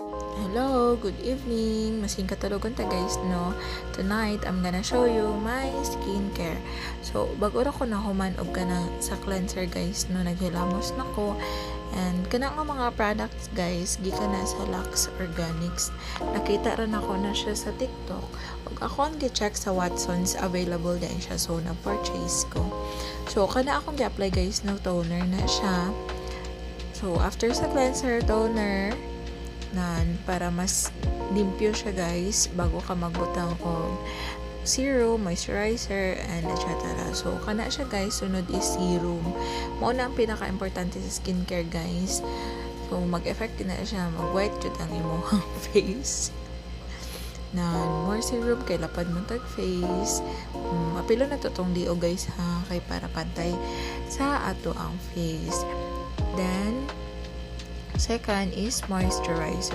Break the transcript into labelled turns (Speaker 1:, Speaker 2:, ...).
Speaker 1: Hello, good evening. Masing katulugan ta guys, no? Tonight, I'm gonna show you my skincare. So, bago ra ko na human og kanang sa cleanser guys, no? Naghilamos na ko. And kana nga mga products guys, gikan na sa Lux Organics. Nakita rin ako na siya sa TikTok. Ug ako ang gi-check sa Watsons, available din siya. So, na-purchase ko. So, kana akong gi-apply guys, no? Toner na siya. So, after sa cleanser, toner, para mas limpyo siya guys bago ka magbutang og serum, moisturizer, and etc. So, kana siya guys, sunod is serum. Mao na ang pinaka-importante sa skincare guys. So, mag-effect na siya, mag-white jud ang imong face. Na more serum kay lapad mo tag face. Apilo na to tong dio guys ha, kay para pantay sa ato ang face. Then, second is moisturizer.